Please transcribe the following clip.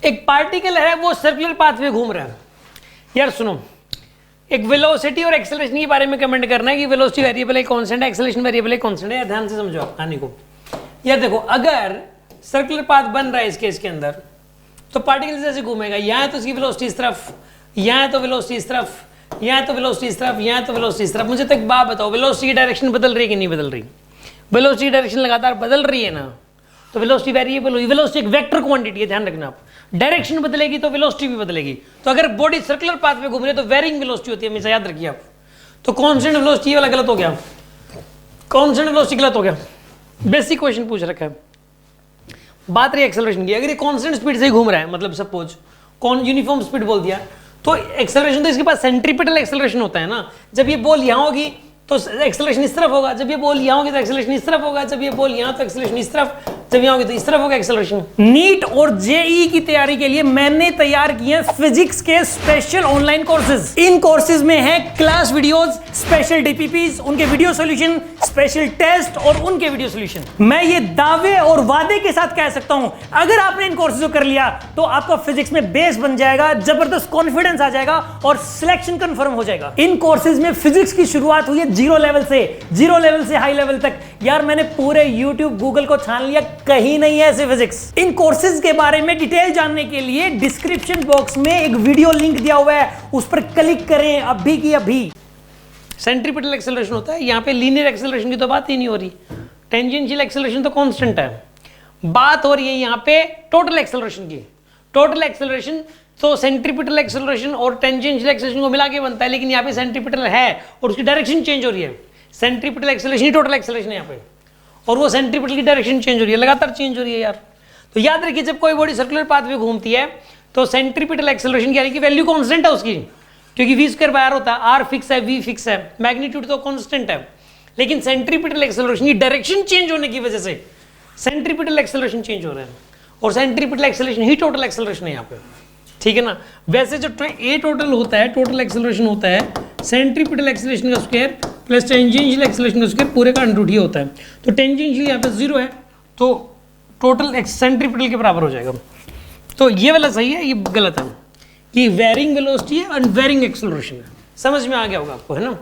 एक पार्टिकल है वो सर्कुलर पाथ में घूम रहा है। यार सुनो, एक वेलोसिटी और एक्सेलरेशन के बारे में कमेंट करना है कि वेलोसिटी वेरिएबल है कांस्टेंट है, एक्सेलरेशन वेरिएबल है कांस्टेंट है। यार ध्यान से समझो आप कहानी को। यार देखो, अगर सर्कुलर पाथ बन रहा है इस केस के अंदर, तो पार्टिकल जैसे घूमेगा, यहाँ तो इसकी वेलोसिटी इस तरफ, यहाँ तो वेलोसिटी इस तरफ, यहाँ तो वेलोसिटी इस तरफ, यहाँ तो वेलोसिटी इस तरफ। मुझे तो एक बात बताओ, वेलोसिटी की डायरेक्शन बदल रही है कि नहीं बदल रही? वेलोसिटी की डायरेक्शन लगातार बदल रही है ना, तो वेलोसिटी वेरिएबल हुई। वेलोसिटी एक वेक्टर क्वांटिटी है, ध्यान रखना आप। डायरेक्शन बदलेगी तो वेलोसिटी भी बदलेगी। तो अगर बॉडी सर्कुलर पाथ में घूम रही है तो वेरिंग वेलोसिटी होती है, हमेशा याद रखिए आप। तो कांस्टेंट वेलोसिटी वाला गलत हो गया, कांस्टेंट वेलोसिटी गलत हो गया। बेसिक क्वेश्चन पूछ रखा है। बात रही एक्सेलरेशन की, अगर ये कांस्टेंट स्पीड से ही घूम रहा है, मतलब सपोज कौन यूनिफॉर्म स्पीड बोल दिया, तो एक्सेलरेशन तो इसके पास सेंट्रीपिटल एक्सेलरेशन होता है ना। जब ये बॉल यहाँ होगी तो एक्सेलरेशन इस तरफ होगा, जब ये बॉल यहाँ होगी तो एक्सेलरेशन इस तरफ होगा, जब ये बॉल यहाँ तो एक्सेलरेशन इस तरफ, जब यहाँ होगी तो इस तरफ होगा एक्सेलरेशन। नीट और जेई की तैयारी के लिए मैंने तैयार किए फिजिक्स के स्पेशल ऑनलाइन कोर्सेज। इन कोर्सेज में है क्लास वीडियोस, स्पेशल डीपीपीज, उनके वीडियो सॉल्यूशन, स्पेशल टेस्ट और उनके वीडियो सॉल्यूशन। मैं ये दावे और वादे के साथ कह सकता हूं, अगर आपने इन कोर्सेज को कर लिया तो आपका फिजिक्स में बेस बन जाएगा, जबरदस्त कॉन्फिडेंस आ जाएगा और सिलेक्शन कंफर्म हो जाएगा। इन कोर्सेज में फिजिक्स की शुरुआत हुई है जीरो लेवल से हाई लेवल तक। यार मैंने पूरे यूट्यूब गूगल को छान लिया, कहीं नहीं है ऐसे फिजिक्स। इन कोर्सेज के बारे में डिटेल जानने के लिए डिस्क्रिप्शन बॉक्स में एक वीडियो लिंक दिया हुआ है, उस पर क्लिक करें अभी की अभी। सेंट्रीपिटल एक्सेलरेशन होता है, यहाँ पे लीनियर एक्सेलरेशन की तो बात ही नहीं हो रही। टेंजेंशियल एक्सेलरेशन तो कांस्टेंट है। बात हो रही है यहाँ पे टोटल एक्सेलरेशन की। टोटल एक्सेलरेशन तो सेंट्रीपिटल एक्सेलरेशन और टेंजेंशियल एक्सेलरेशन को मिला के बनता है, लेकिन यहाँ पे सेंट्रीपिटल है और उसकी डायरेक्शन चेंज हो रही है। सेंट्रीपिटल एक्सेलरेशन ही टोटल एक्सेलरेशन है यहाँ पे, और वो सेंट्रीपिटल की डायरेक्शन चेंज हो रही है, लगातार चेंज हो रही है यार। तो याद रखिए, जब कोई बॉडी सर्कुलर पाथ में घूमती है तो सेंट्रीपिटल एक्सेलरेशन की वैल्यू कांस्टेंट है उसकी, क्योंकि v स्क्वायर बाय r होता है, r फिक्स है, v फिक्स है, मैग्नीट्यूड तो कांस्टेंट है। लेकिन सेंट्रीपिटल एक्सेलरेशन की डायरेक्शन चेंज होने की वजह से सेंट्रीपिटल एक्सेलरेशन चेंज हो रहा है, और सेंट्रीपिटल एक्सेलरेशन ही टोटल एक्सेलरेशन है यहाँ पे, ठीक है ना। वैसे जो ए टोटल होता है, टोटल एक्सेलरेशन होता है सेंट्रीपिटल एक्सेलरेशन का स्क्वायर प्लस टेंजेंशियल एक्सेलरेशन का स्क्वायर पूरे का अंडर रूट ही होता है। तो टेंजेंशियल यहाँ पे 0 है तो टोटल सेंट्रीपिटल के बराबर हो जाएगा। तो ये वाला सही है, ये गलत है। ये वेरिंग वेलोसिटी है और वेरिंग एक्सेलरेशन है। समझ में आ गया होगा आपको, है ना।